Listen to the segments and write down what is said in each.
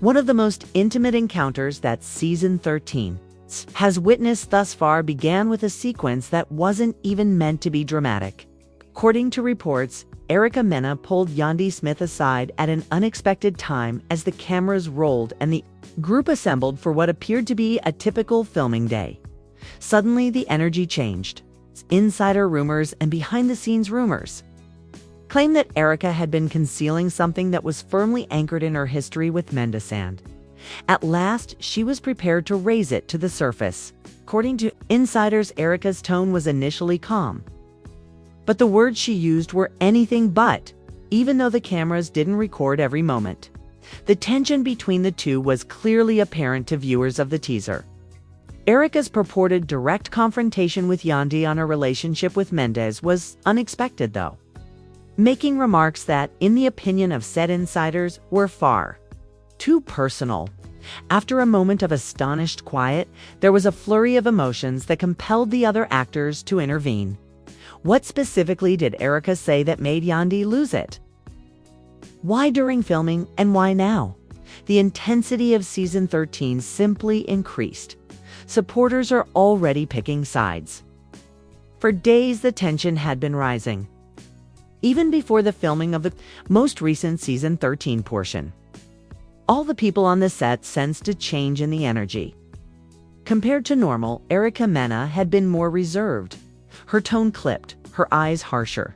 One of the most intimate encounters that season 13 has witnessed thus far began with a sequence that wasn't even meant to be dramatic. According to reports, Erica Mena pulled Yandy Smith aside at an unexpected time as the cameras rolled and the group assembled for what appeared to be a typical filming day. Suddenly, the energy changed. Insider rumors and behind-the-scenes rumors claimed that Erica had been concealing something that was firmly anchored in her history with Mendeecees. At last, she was prepared to raise it to the surface. According to insiders, Erica's tone was initially calm, but the words she used were anything but, even though the cameras didn't record every moment. The tension between the two was clearly apparent to viewers of the teaser. Erica's purported direct confrontation with Yandy on her relationship with Mendeecees was unexpected, though, making remarks that, in the opinion of said insiders, were far too personal. After a moment of astonished quiet, there was a flurry of emotions that compelled the other actors to intervene. What specifically did Erica say that made Yandy lose it? Why during filming, and why now? The intensity of season 13 simply increased. Supporters are already picking sides. For days, the tension had been rising, even before the filming of the most recent season 13 portion. All the people on the set sensed a change in the energy. Compared to normal, Erica Mena had been more reserved, her tone clipped, her eyes harsher.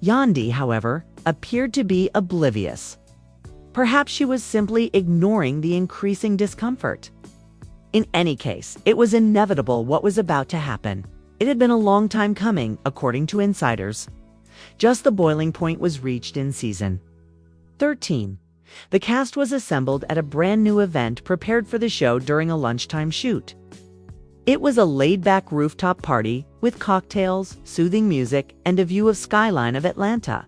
Yandy, however, appeared to be oblivious. Perhaps she was simply ignoring the increasing discomfort. In any case, it was inevitable what was about to happen. It had been a long time coming, according to insiders. Just the boiling point was reached in season 13. The cast was assembled at a brand new event prepared for the show during a lunchtime shoot. It was a laid-back rooftop party with cocktails, soothing music, and a view of skyline of Atlanta.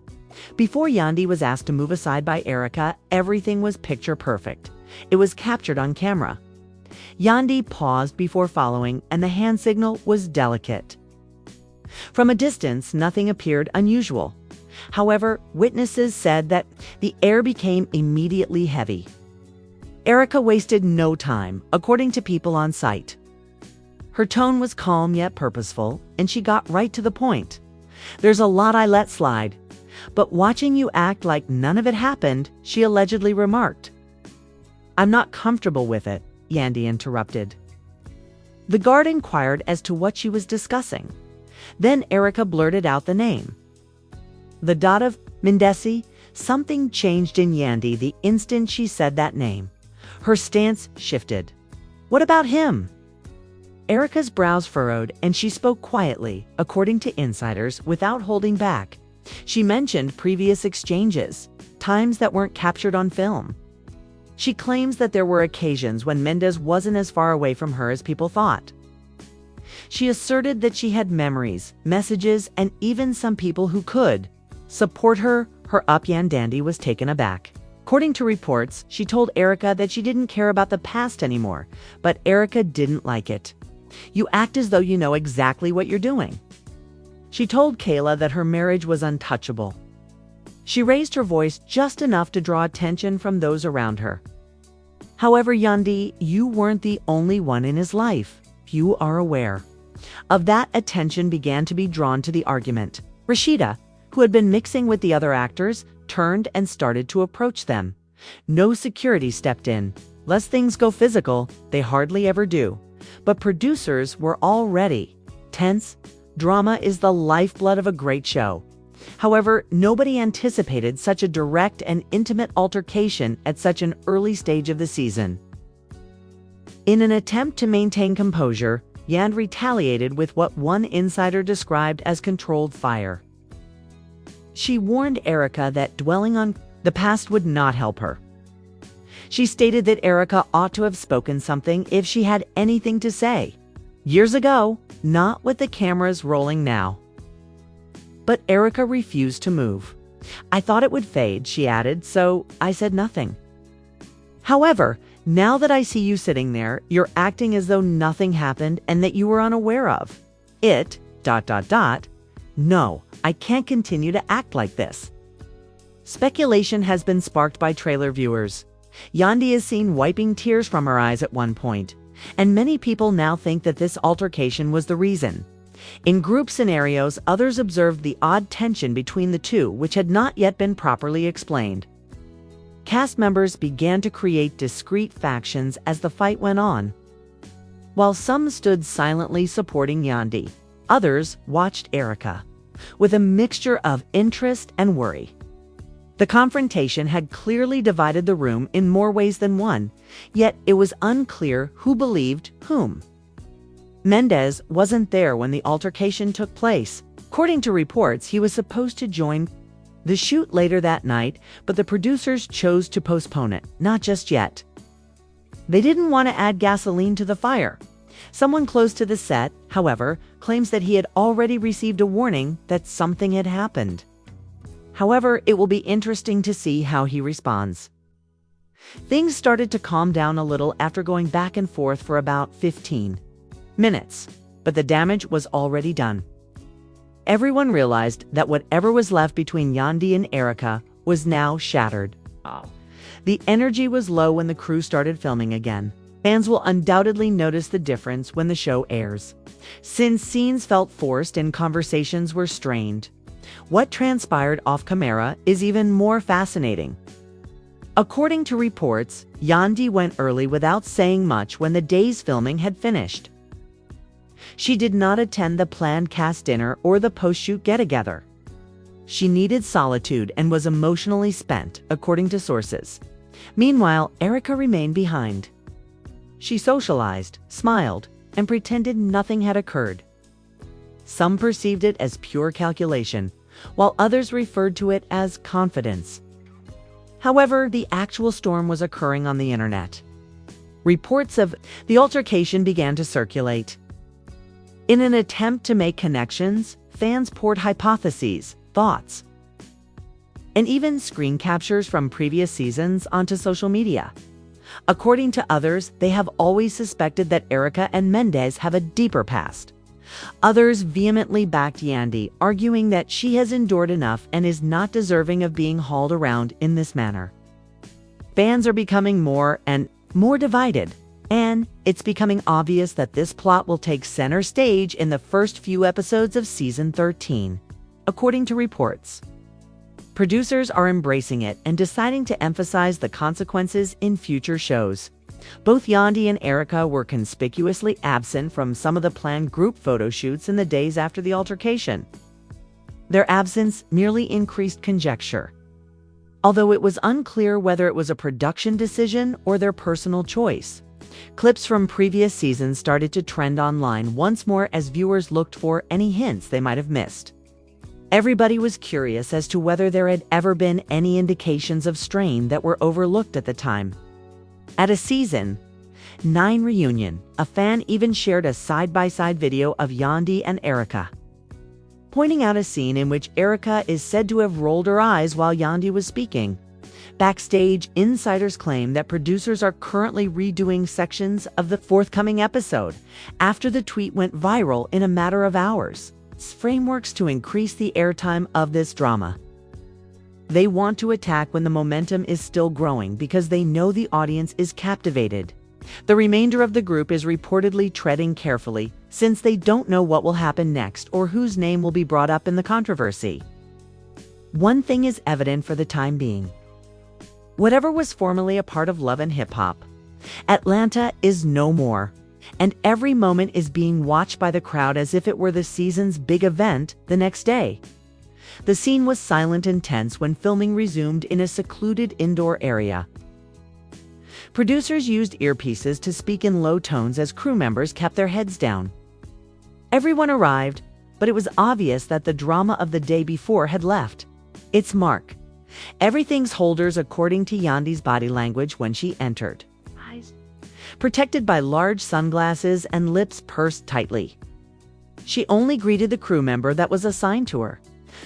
Before Yandy was asked to move aside by Erica, everything was picture perfect. It was captured on camera. Yandy paused before following, and the hand signal was delicate. From a distance, nothing appeared unusual. However, witnesses said that the air became immediately heavy. Erica wasted no time, according to people on site. Her tone was calm yet purposeful, and she got right to the point. "There's a lot I let slide, but watching you act like none of it happened," she allegedly remarked. "I'm not comfortable with it," Yandy interrupted. The guard inquired as to what she was discussing. Then Erica blurted out the name. The dot of Mendeecees. Something changed in Yandy the instant she said that name. Her stance shifted. "What about him?" Erica's brows furrowed, and she spoke quietly, according to insiders, without holding back. She mentioned previous exchanges, times that weren't captured on film. She claims that there were occasions when Mendeecees wasn't as far away from her as people thought. She asserted that she had memories, messages, and even some people who could support her. Her Yandy was taken aback. According to reports, she told Erica that she didn't care about the past anymore, but Erica didn't like it. "You act as though you know exactly what you're doing." She told Kayla that her marriage was untouchable. She raised her voice just enough to draw attention from those around her. "However, Yandy, you weren't the only one in his life. You are aware of that." Attention began to be drawn to the argument. Rashida, who had been mixing with the other actors, turned and started to approach them. No security stepped in. Lest things go physical, they hardly ever do. But producers were already tense. Drama is the lifeblood of a great show. However, nobody anticipated such a direct and intimate altercation at such an early stage of the season. In an attempt to maintain composure, Yandy retaliated with what one insider described as controlled fire. She warned Erica that dwelling on the past would not help her. She stated that Erica ought to have spoken something if she had anything to say. Years ago, not with the cameras rolling now. But Erica refused to move. "I thought it would fade," she added, "so I said nothing. However, now that I see you sitting there, you're acting as though nothing happened and that you were unaware of it, ... No, I can't continue to act like this." Speculation has been sparked by trailer viewers. Yandy is seen wiping tears from her eyes at one point, and many people now think that this altercation was the reason. In group scenarios, others observed the odd tension between the two, which had not yet been properly explained. Cast members began to create discrete factions as the fight went on. While some stood silently supporting Yandy, others watched Erica, with a mixture of interest and worry. The confrontation had clearly divided the room in more ways than one, yet it was unclear who believed whom. Mendeecees wasn't there when the altercation took place. According to reports, he was supposed to join the shoot later that night, but the producers chose to postpone it, not just yet. They didn't want to add gasoline to the fire. Someone close to the set, however, claims that he had already received a warning that something had happened. However, it will be interesting to see how he responds. Things started to calm down a little after going back and forth for about 15 minutes, but the damage was already done. Everyone realized that whatever was left between Yandy and Erica was now shattered. The energy was low when the crew started filming again. Fans will undoubtedly notice the difference when the show airs, since scenes felt forced and conversations were strained. What transpired off camera is even more fascinating. According to reports, Yandy went early without saying much when the day's filming had finished. She did not attend the planned cast dinner or the post-shoot get-together. She needed solitude and was emotionally spent, according to sources. Meanwhile, Erica remained behind. She socialized, smiled, and pretended nothing had occurred. Some perceived it as pure calculation, while others referred to it as confidence. However, the actual storm was occurring on the internet. Reports of the altercation began to circulate. In an attempt to make connections, fans poured hypotheses, thoughts, and even screen captures from previous seasons onto social media. According to others, they have always suspected that Erica and Mendeecees have a deeper past. Others vehemently backed Yandy, arguing that she has endured enough and is not deserving of being hauled around in this manner. Fans are becoming more and more divided, and it's becoming obvious that this plot will take center stage in the first few episodes of season 13, according to reports. Producers are embracing it and deciding to emphasize the consequences in future shows. Both Yandy and Erica were conspicuously absent from some of the planned group photo shoots in the days after the altercation. Their absence merely increased conjecture, although it was unclear whether it was a production decision or their personal choice. Clips from previous seasons started to trend online once more as viewers looked for any hints they might have missed. Everybody was curious as to whether there had ever been any indications of strain that were overlooked at the time. At a season 9 reunion, a fan even shared a side-by-side video of Yandy and Erica, pointing out a scene in which Erica is said to have rolled her eyes while Yandy was speaking. Backstage, insiders claim that producers are currently redoing sections of the forthcoming episode after the tweet went viral in a matter of hours. It's frameworks to increase the airtime of this drama. They want to attack when the momentum is still growing because they know the audience is captivated. The remainder of the group is reportedly treading carefully since they don't know what will happen next or whose name will be brought up in the controversy. One thing is evident for the time being. Whatever was formerly a part of Love and Hip Hop, Atlanta is no more, and every moment is being watched by the crowd as if it were the season's big event the next day. The scene was silent and tense when filming resumed in a secluded indoor area. Producers used earpieces to speak in low tones as crew members kept their heads down. Everyone arrived, but it was obvious that the drama of the day before had left its mark. Everything's holders according to Yandy's body language when she entered, eyes protected by large sunglasses and lips pursed tightly. She only greeted the crew member that was assigned to her.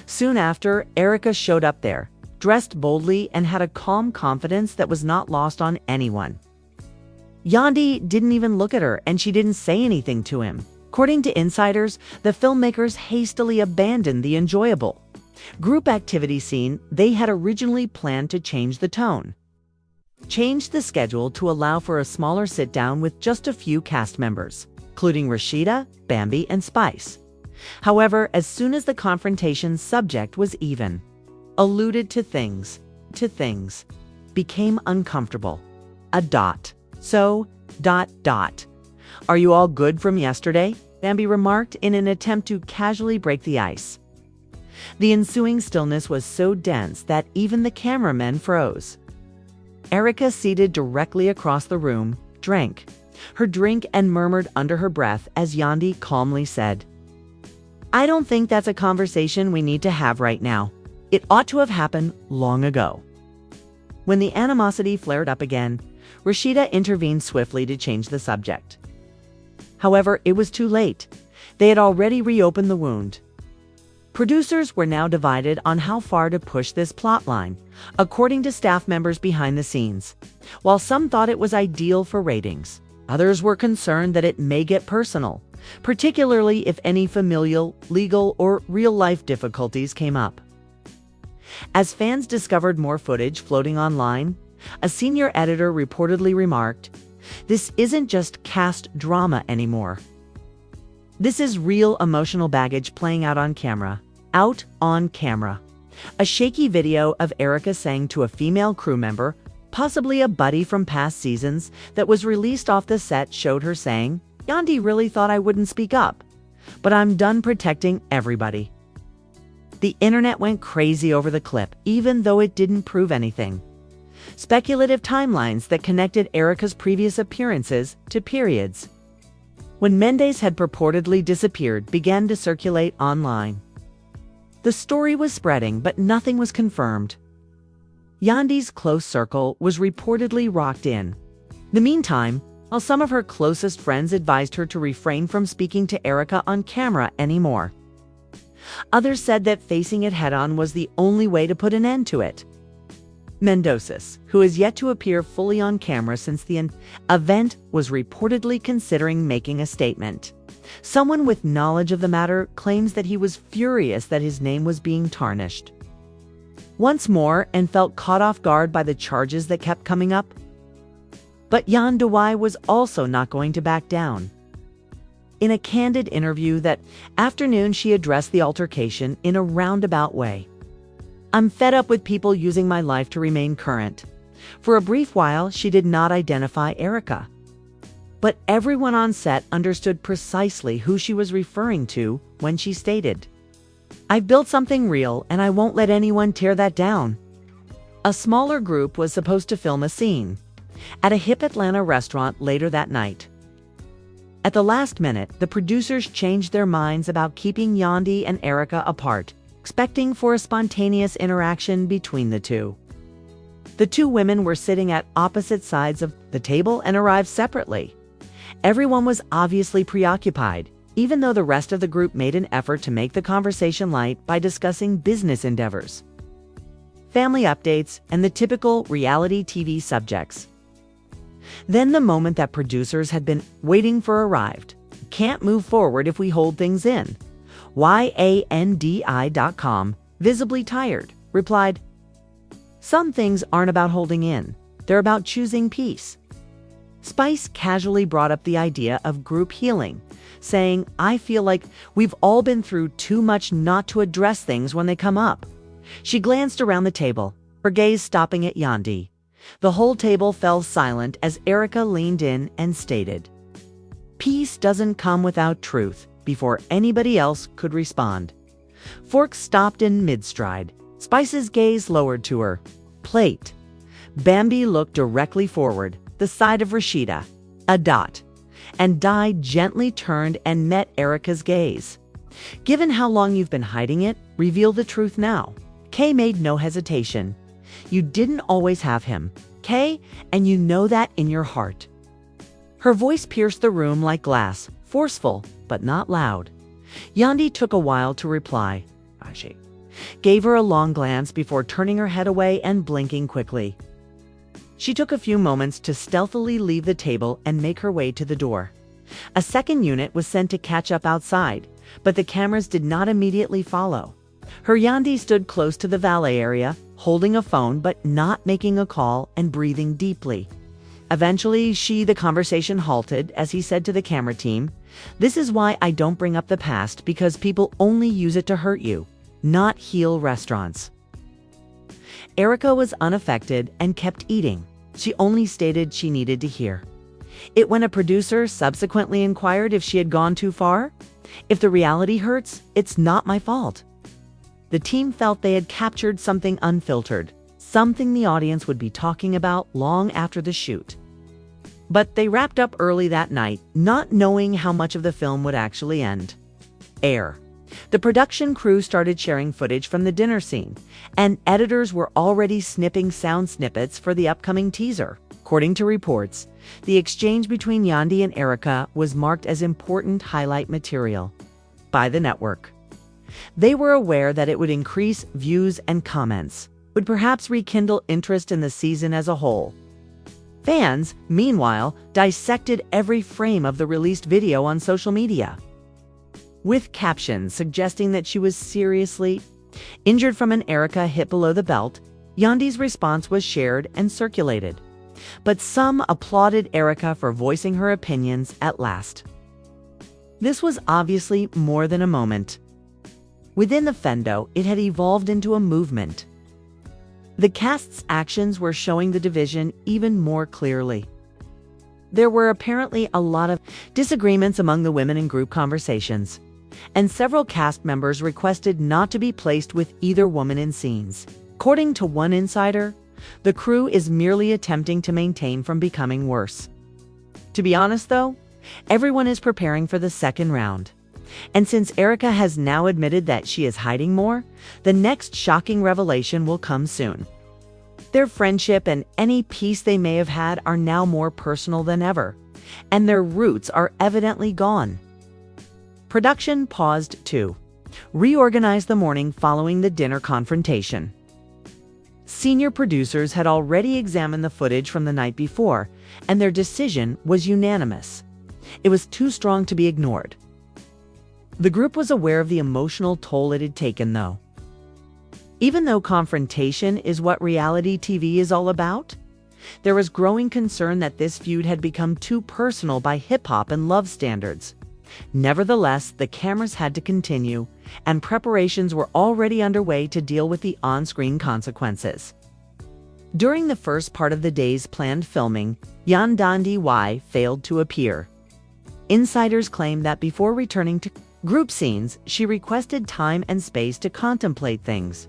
Soon after, Erica showed up there, dressed boldly and had a calm confidence that was not lost on anyone. Yandy didn't even look at her, and she didn't say anything to him. According to insiders, the filmmakers hastily abandoned the enjoyable group activity scene they had originally planned to change the tone. changed the schedule to allow for a smaller sit-down with just a few cast members, including Rashida, Bambi, and Spice. However, as soon as the confrontation's subject was even alluded to things, became uncomfortable. Are you all good from yesterday? Bambi remarked in an attempt to casually break the ice. The ensuing stillness was so dense that even the cameramen froze. Erica, seated directly across the room, drank her drink and murmured under her breath as Yandy calmly said, "I don't think that's a conversation we need to have right now. It ought to have happened long ago." When the animosity flared up again, Rashida intervened swiftly to change the subject. However, it was too late. They had already reopened the wound. Producers were now divided on how far to push this plotline, according to staff members behind the scenes. While some thought it was ideal for ratings, others were concerned that it may get personal, particularly if any familial, legal, or real-life difficulties came up. As fans discovered more footage floating online, a senior editor reportedly remarked, "This isn't just cast drama anymore. This is real emotional baggage playing out on camera. A shaky video of Erica saying to a female crew member, possibly a buddy from past seasons, that was released off the set showed her saying, "Yandy really thought I wouldn't speak up, but I'm done protecting everybody." The internet went crazy over the clip, even though it didn't prove anything. Speculative timelines that connected Erica's previous appearances to periods when Mendeecees had purportedly disappeared began to circulate online. The story was spreading, but nothing was confirmed. Yandy's close circle was reportedly rocked in the meantime, while some of her closest friends advised her to refrain from speaking to Erica on camera anymore. Others said that facing it head-on was the only way to put an end to it. Mendeecees, who is yet to appear fully on camera since the event, was reportedly considering making a statement. Someone with knowledge of the matter claims that he was furious that his name was being tarnished once more and felt caught off guard by the charges that kept coming up. But Yandy was also not going to back down. In a candid interview that afternoon, she addressed the altercation in a roundabout way. "I'm fed up with people using my life to remain current." For a brief while, she did not identify Erica. But everyone on set understood precisely who she was referring to when she stated, "I've built something real and I won't let anyone tear that down." A smaller group was supposed to film a scene at a hip Atlanta restaurant later that night. At the last minute, the producers changed their minds about keeping Yandy and Erica apart, expecting for a spontaneous interaction between the two. The two women were sitting at opposite sides of the table and arrived separately. Everyone was obviously preoccupied, even though the rest of the group made an effort to make the conversation light by discussing business endeavors, family updates, and the typical reality TV subjects. Then the moment that producers had been waiting for arrived. "Can't move forward if we hold things in." Yandi.com, visibly tired, replied, "Some things aren't about holding in. They're about choosing peace." Spice casually brought up the idea of group healing, saying, "I feel like we've all been through too much not to address things when they come up." She glanced around the table, her gaze stopping at Yandy. The whole table fell silent as Erica leaned in and stated, "Peace doesn't come without truth," before anybody else could respond. Forks stopped in mid-stride. Spice's gaze lowered to her plate. Bambi looked directly forward, the side of Rashida, and Di gently turned and met Erica's gaze. "Given how long you've been hiding it, reveal the truth now." Kay made no hesitation. "You didn't always have him, Kay, and you know that in your heart." Her voice pierced the room like glass, forceful, but not loud. Yandy took a while to reply. She gave her a long glance before turning her head away and blinking quickly. She took a few moments to stealthily leave the table and make her way to the door. A second unit was sent to catch up outside, but the cameras did not immediately follow. Her Yandy stood close to the valet area, holding a phone but not making a call and breathing deeply. Eventually, the conversation halted as he said to the camera team, "This is why I don't bring up the past, because people only use it to hurt you, not heal restaurants." Erica was unaffected and kept eating. She only stated she needed to hear it when a producer subsequently inquired if she had gone too far. "If the reality hurts, it's not my fault." The team felt they had captured something unfiltered, something the audience would be talking about long after the shoot. But they wrapped up early that night, not knowing how much of the film would actually air. The production crew started sharing footage from the dinner scene, and editors were already snipping sound snippets for the upcoming teaser. According to reports, the exchange between Yandy and Erica was marked as important highlight material by the network. They were aware that it would increase views and comments, would perhaps rekindle interest in the season as a whole. Fans, meanwhile, dissected every frame of the released video on social media, with captions suggesting that she was seriously injured from an Erica hit below the belt. Yandy's response was shared and circulated, but some applauded Erica for voicing her opinions at last. This was obviously more than a moment. Within the fandom, it had evolved into a movement. The cast's actions were showing the division even more clearly. There were apparently a lot of disagreements among the women in group conversations, and several cast members requested not to be placed with either woman in scenes. According to one insider, the crew is merely attempting to maintain from becoming worse. To be honest though, everyone is preparing for the second round. And since Erica has now admitted that she is hiding more, the next shocking revelation will come soon. Their friendship and any peace they may have had are now more personal than ever, and their roots are evidently gone. Production paused to reorganize the morning following the dinner confrontation. Senior producers had already examined the footage from the night before, and their decision was unanimous. It was too strong to be ignored. The group was aware of the emotional toll it had taken, though. Even though confrontation is what reality TV is all about, there was growing concern that this feud had become too personal by hip-hop and love standards. Nevertheless, the cameras had to continue, and preparations were already underway to deal with the on-screen consequences. During the first part of the day's planned filming, Yandy failed to appear. Insiders claim that before returning to group scenes, she requested time and space to contemplate things.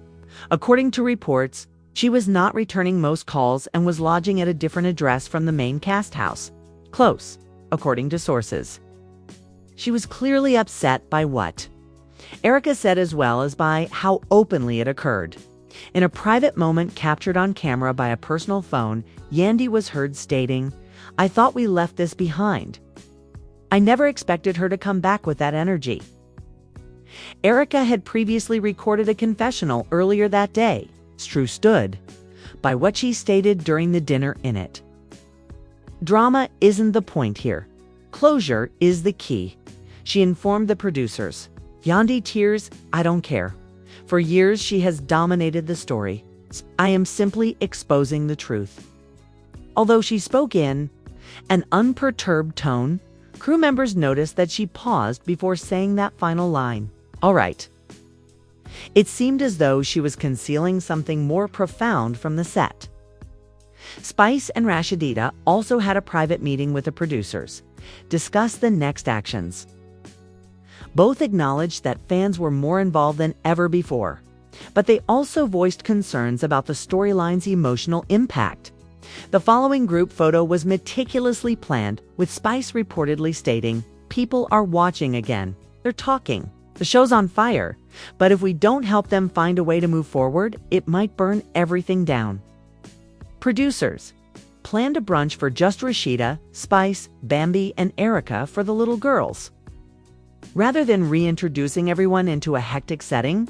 According to reports, she was not returning most calls and was lodging at a different address from the main cast house. Close, according to sources. She was clearly upset by what Erica said, as well as by how openly it occurred. In a private moment captured on camera by a personal phone, Yandy was heard stating, "I thought we left this behind. I never expected her to come back with that energy." Erica had previously recorded a confessional earlier that day. True stood by what she stated during the dinner in it. "Drama isn't the point here. Closure is the key," she informed the producers. Yandy tears, "I don't care. For years she has dominated the story. I am simply exposing the truth." Although she spoke in an unperturbed tone, crew members noticed that she paused before saying that final line, "All right." It seemed as though she was concealing something more profound from the set. Spice and Rashidita also had a private meeting with the producers, discussed the next actions. Both acknowledged that fans were more involved than ever before, but they also voiced concerns about the storyline's emotional impact. The following group photo was meticulously planned, with Spice reportedly stating, "People are watching again. They're talking. The show's on fire, but if we don't help them find a way to move forward, it might burn everything down." Producers planned a brunch for just Rashida, Spice, Bambi, and Erica for the little girls. Rather than reintroducing everyone into a hectic setting,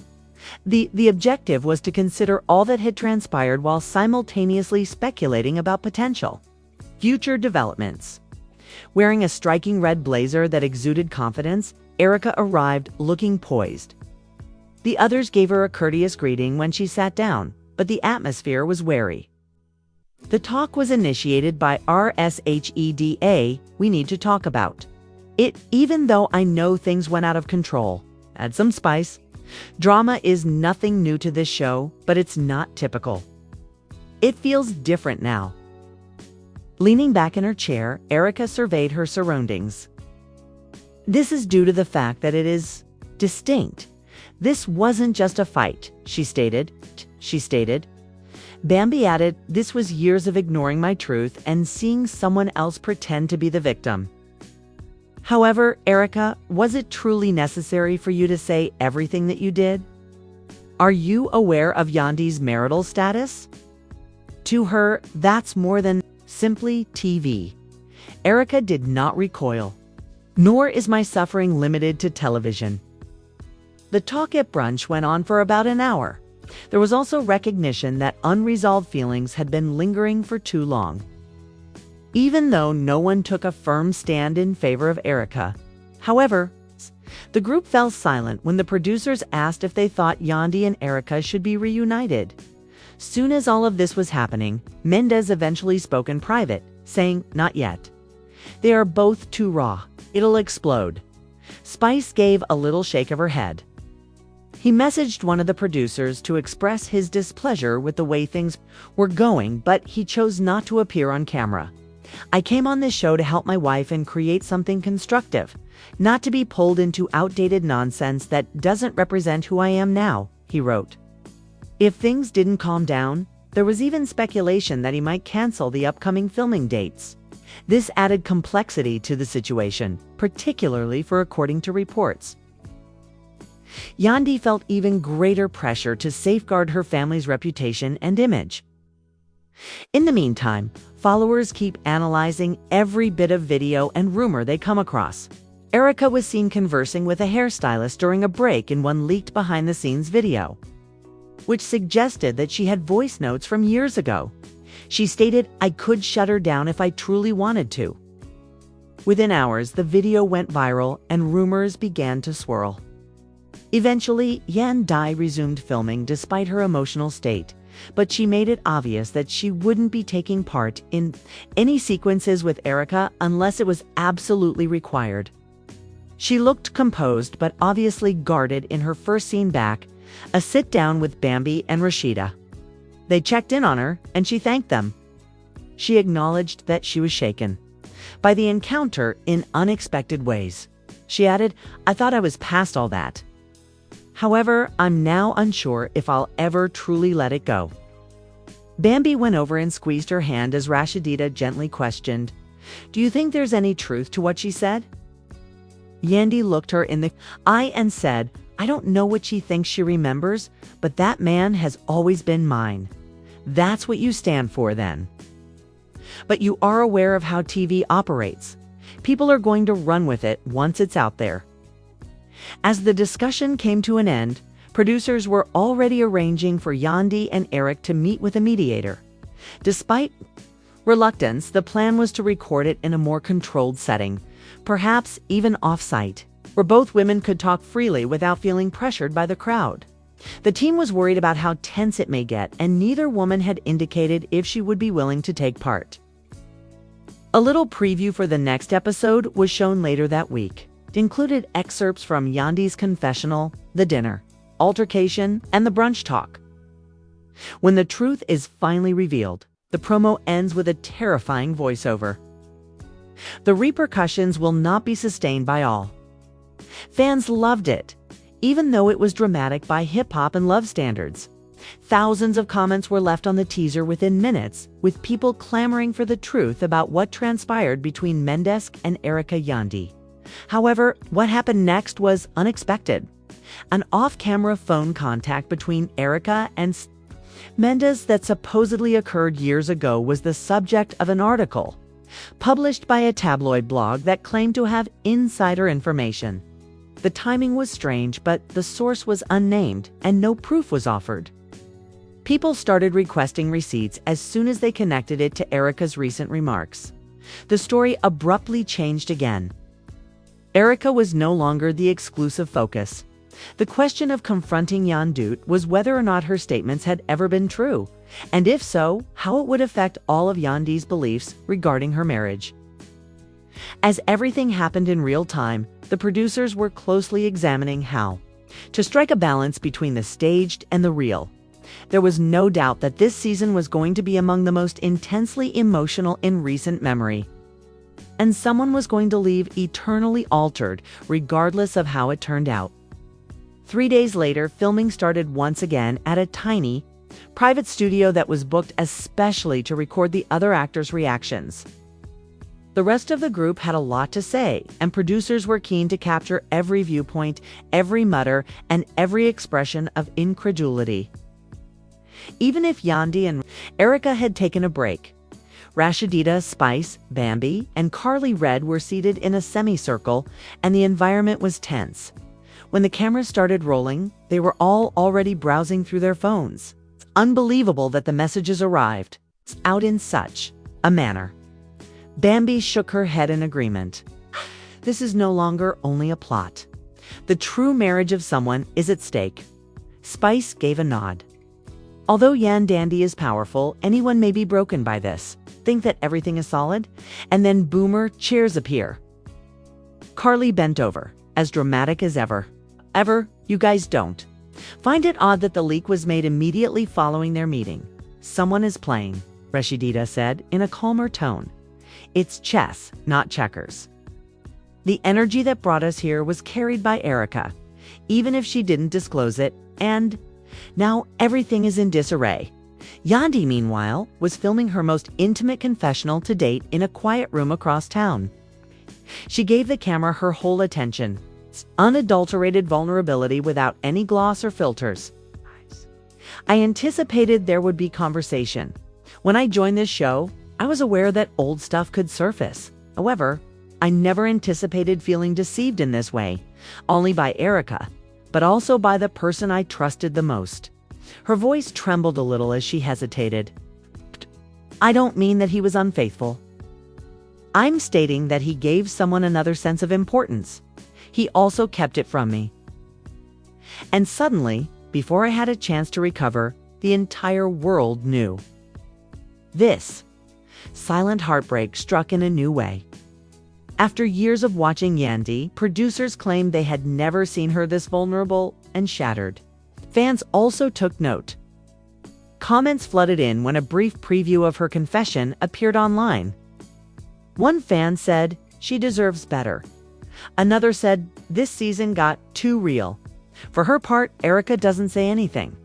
the objective was to consider all that had transpired while simultaneously speculating about potential future developments. Wearing a striking red blazer that exuded confidence, Erica arrived looking poised. The others gave her a courteous greeting when she sat down, but the atmosphere was wary. The talk was initiated by RSHEDA, we need to talk about it, even though I know things went out of control. Add some spice. Drama is nothing new to this show, but it's not typical. It feels different now. Leaning back in her chair, Erica surveyed her surroundings. This is due to the fact that it is distinct. This wasn't just a fight, she stated. Bambi added, this was years of ignoring my truth and seeing someone else pretend to be the victim. However, Erica, was it truly necessary for you to say everything that you did? Are you aware of Yandy's marital status? To her, that's more than simply TV. Erica did not recoil. Nor is my suffering limited to television. The talk at brunch went on for about an hour. There was also recognition that unresolved feelings had been lingering for too long. Even though no one took a firm stand in favor of Erica. However, the group fell silent when the producers asked if they thought Yandy and Erica should be reunited. Soon as all of this was happening, Mendeecees eventually spoke in private, saying, not yet. They are both too raw. It'll explode. Spice gave a little shake of her head. He messaged one of the producers to express his displeasure with the way things were going, but he chose not to appear on camera. I came on this show to help my wife and create something constructive, not to be pulled into outdated nonsense that doesn't represent who I am now, he wrote. If things didn't calm down, there was even speculation that he might cancel the upcoming filming dates. This added complexity to the situation, particularly for according to reports. Yandy felt even greater pressure to safeguard her family's reputation and image. In the meantime, followers keep analyzing every bit of video and rumor they come across. Erica was seen conversing with a hairstylist during a break in one leaked behind-the-scenes video, which suggested that she had voice notes from years ago. She stated, I could shut her down if I truly wanted to. Within hours, the video went viral and rumors began to swirl. Eventually, Yandy resumed filming despite her emotional state, but she made it obvious that she wouldn't be taking part in any sequences with Erica unless it was absolutely required. She looked composed but obviously guarded in her first scene back, a sit-down with Bambi and Rashida. They checked in on her, and she thanked them. She acknowledged that she was shaken by the encounter in unexpected ways. She added, I thought I was past all that. However, I'm now unsure if I'll ever truly let it go. Bambi went over and squeezed her hand as Rashida gently questioned, do you think there's any truth to what she said? Yandy looked her in the eye and said, I don't know what she thinks she remembers, but that man has always been mine. That's what you stand for then. But you are aware of how TV operates. People are going to run with it once it's out there. As the discussion came to an end, producers were already arranging for Yandy and Eric to meet with a mediator. Despite reluctance, the plan was to record it in a more controlled setting, perhaps even off-site, where both women could talk freely without feeling pressured by the crowd. The team was worried about how tense it may get, and neither woman had indicated if she would be willing to take part. A little preview for the next episode was shown later that week. It included excerpts from Yandy's confessional, the dinner, altercation, and the brunch talk. When the truth is finally revealed, the promo ends with a terrifying voiceover. The repercussions will not be sustained by all. Fans loved it, even though it was dramatic by hip-hop and love standards. Thousands of comments were left on the teaser within minutes, with people clamoring for the truth about what transpired between Mendeecees and Erica Yandy. However, what happened next was unexpected. An off-camera phone contact between Erica and Mendeecees that supposedly occurred years ago was the subject of an article published by a tabloid blog that claimed to have insider information. The timing was strange, but the source was unnamed and no proof was offered. People started requesting receipts as soon as they connected it to Erica's recent remarks. The story abruptly changed again. Erica was no longer the exclusive focus. The question of confronting Yandy was whether or not her statements had ever been true, and if so, how it would affect all of Yandy's beliefs regarding her marriage. As everything happened in real time, the producers were closely examining how to strike a balance between the staged and the real. There was no doubt that this season was going to be among the most intensely emotional in recent memory. And someone was going to leave eternally altered, regardless of how it turned out. 3 days later, filming started once again at a tiny, private studio that was booked especially to record the other actors' reactions. The rest of the group had a lot to say, and producers were keen to capture every viewpoint, every mutter, and every expression of incredulity. Even if Yandy and Erica had taken a break, Rashidita, Spice, Bambi, and Carly Red were seated in a semicircle, and the environment was tense. When the cameras started rolling, they were all already browsing through their phones. It's unbelievable that the messages arrived out in such a manner. Bambi shook her head in agreement. This is no longer only a plot. The true marriage of someone is at stake. Spice gave a nod. Although Yandy is powerful, anyone may be broken by this. Think that everything is solid, and then boomer cheers appear. Carly bent over, as dramatic as ever. You guys don't find it odd that the leak was made immediately following their meeting. Someone is playing, Rashidita said in a calmer tone. It's chess, not checkers. The energy that brought us here was carried by Erica, even if she didn't disclose it, and now everything is in disarray. Yandy, meanwhile, was filming her most intimate confessional to date in a quiet room across town. She gave the camera her whole attention, unadulterated vulnerability without any gloss or filters. I anticipated there would be conversation. When I joined this show, I was aware that old stuff could surface. However, I never anticipated feeling deceived in this way, only by Erica, but also by the person I trusted the most. Her voice trembled a little as she hesitated. I don't mean that he was unfaithful. I'm stating that he gave someone another sense of importance. He also kept it from me. And suddenly, before I had a chance to recover, the entire world knew. This silent heartbreak struck in a new way. After years of watching Yandy, producers claimed they had never seen her this vulnerable and shattered. Fans also took note. Comments flooded in when a brief preview of her confession appeared online. One fan said, "She deserves better." Another said, "This season got too real." For her part, Erica doesn't say anything.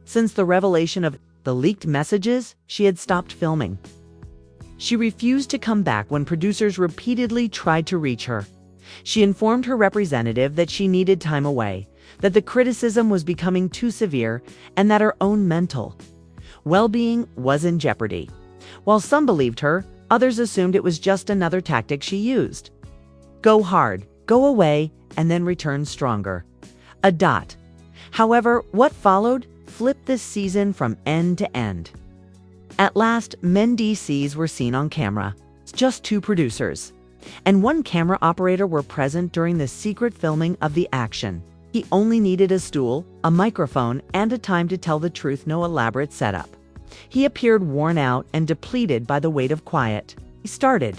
Since the revelation of the leaked messages, she had stopped filming. She refused to come back when producers repeatedly tried to reach her. She informed her representative that she needed time away, that the criticism was becoming too severe, and that her own mental well-being was in jeopardy. While some believed her, others assumed it was just another tactic she used. Go hard, go away, and then return stronger. A dot. However, what followed flipped this season from end to end. At last, Mendeecees were seen on camera. Just 2 producers and 1 camera operator were present during the secret filming of the action. He only needed a stool, a microphone, and a time to tell the truth, no elaborate setup. He appeared worn out and depleted by the weight of quiet. He started,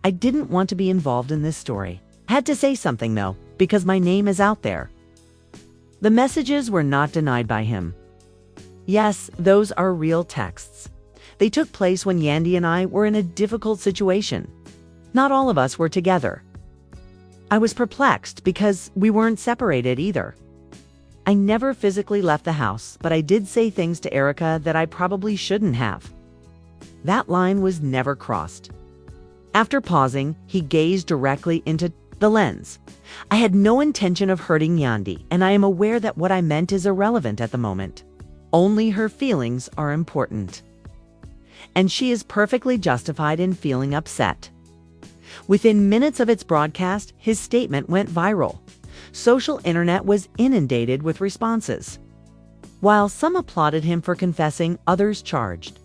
"I didn't want to be involved in this story. Had to say something though, because my name is out there." The messages were not denied by him. Yes, those are real texts. They took place when Yandy and I were in a difficult situation. Not all of us were together. I was perplexed because we weren't separated either. I never physically left the house, but I did say things to Erica that I probably shouldn't have. That line was never crossed. After pausing, he gazed directly into the lens. I had no intention of hurting Yandy, and I am aware that what I meant is irrelevant at the moment. Only her feelings are important. And she is perfectly justified in feeling upset. Within minutes of its broadcast, his statement went viral. Social internet was inundated with responses. While some applauded him for confessing, others charged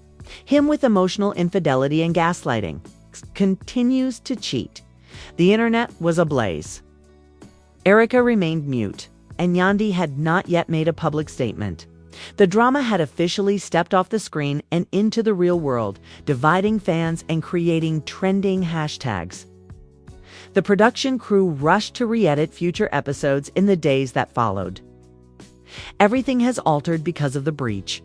him with emotional infidelity and gaslighting. Continues to cheat. The internet was ablaze. Erica remained mute. and Yandy had not yet made a public statement. The drama had officially stepped off the screen and into the real world, dividing fans and creating trending hashtags. The production crew rushed to re-edit future episodes in the days that followed. Everything has altered because of the breach.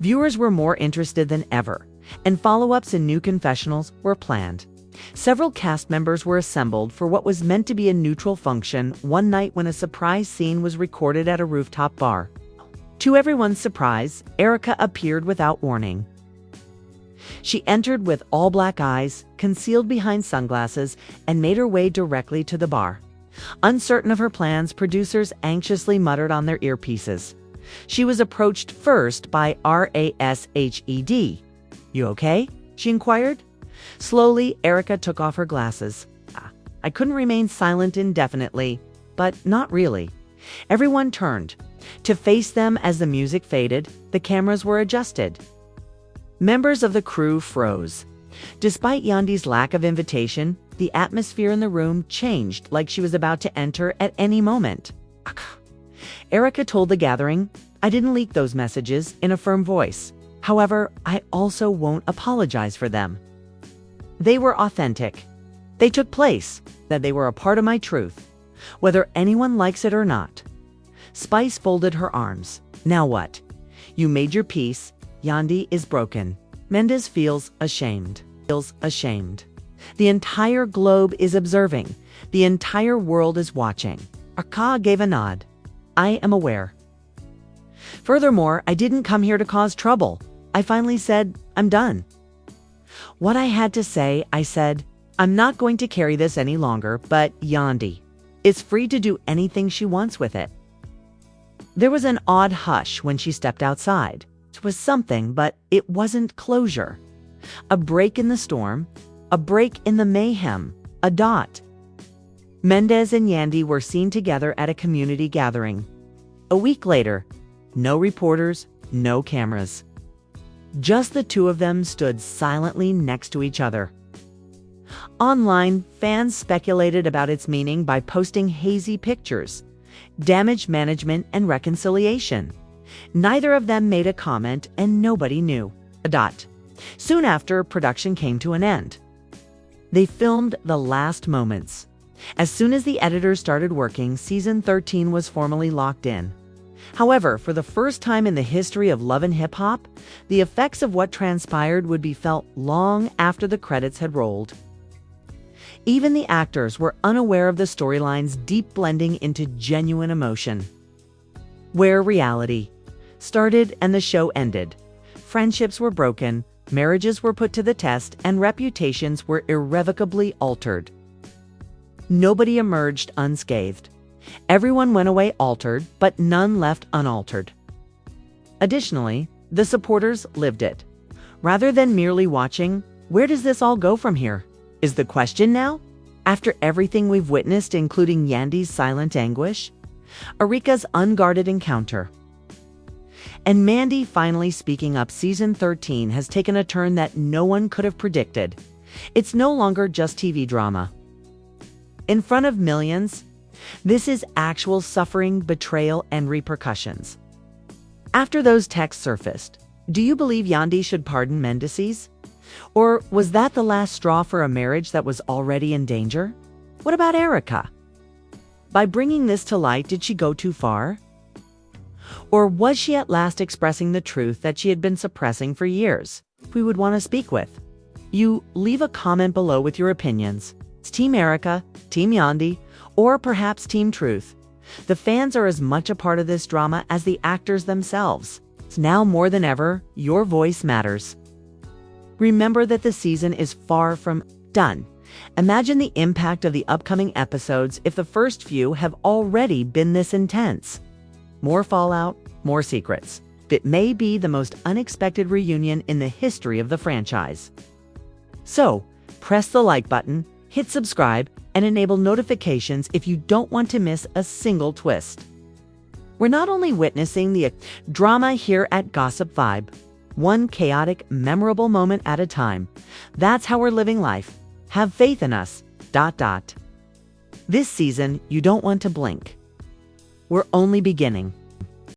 Viewers were more interested than ever, and follow-ups and new confessionals were planned. Several cast members were assembled for what was meant to be a neutral function one night when a surprise scene was recorded at a rooftop bar. To everyone's surprise, Erica appeared without warning. She entered with all black eyes, concealed behind sunglasses, and made her way directly to the bar. Uncertain of her plans, producers anxiously muttered on their earpieces. She was approached first by Rashed. "You okay?" she inquired. Slowly, Erica took off her glasses. I couldn't remain silent indefinitely, but not really. Everyone turned to face them as the music faded. The cameras were adjusted. Members of the crew froze. Despite Yandy's lack of invitation, the atmosphere in the room changed like she was about to enter at any moment. Erica told the gathering, "I didn't leak those messages," in a firm voice. "However, I also won't apologize for them. They were authentic. They took place, that they were a part of my truth, whether anyone likes it or not." Spice folded her arms. "Now what? You made your peace. Yandy is broken." Mendes feels ashamed. The entire globe is observing. The entire world is watching. Arka gave a nod. "I am aware. Furthermore, I didn't come here to cause trouble. I finally said, I'm done. What I had to say, I said. I'm not going to carry this any longer, but Yandy is free to do anything she wants with it." There was an odd hush when she stepped outside. It was something, but it wasn't closure. A break in the storm, a break in the mayhem, a dot. Mendes and Yandy were seen together at a community gathering. A week later, no reporters, no cameras. Just the two of them stood silently next to each other. Online, fans speculated about its meaning by posting hazy pictures, damage management, and reconciliation. Neither of them made a comment, and nobody knew. A dot. Soon after, production came to an end. They filmed the last moments. As soon as the editors started working, season 13 was formally locked in. However, for the first time in the history of Love and Hip Hop, the effects of what transpired would be felt long after the credits had rolled. Even the actors were unaware of the storyline's deep blending into genuine emotion. Where reality started and the show ended, friendships were broken, marriages were put to the test, and reputations were irrevocably altered. Nobody emerged unscathed. Everyone went away altered, but none left unaltered. Additionally, the supporters lived it. Rather than merely watching, where does this all go from here, is the question now? After everything we've witnessed, including Yandy's silent anguish, Erika's unguarded encounter, and Mandy finally speaking up, season 13 has taken a turn that no one could have predicted. It's no longer just TV drama. In front of millions, this is actual suffering, betrayal, and repercussions. After those texts surfaced, do you believe Yandy should pardon Mendeecees? Or was that the last straw for a marriage that was already in danger? What about Erika? By bringing this to light, did she go too far? Or was she at last expressing the truth that she had been suppressing for years? We would want to speak with. You leave a comment below with your opinions. It's Team Erika, Team Yandy, or perhaps Team Truth. The fans are as much a part of this drama as the actors themselves. It's now more than ever, your voice matters. Remember that the season is far from done. Imagine the impact of the upcoming episodes if the first few have already been this intense. More fallout, more secrets. It may be the most unexpected reunion in the history of the franchise. So, press the like button, hit subscribe, and enable notifications if you don't want to miss a single twist. We're not only witnessing the drama here at Gossip Vibe, one chaotic, memorable moment at a time. That's how we're living life. Have faith in us. This season, you don't want to blink. were only beginning.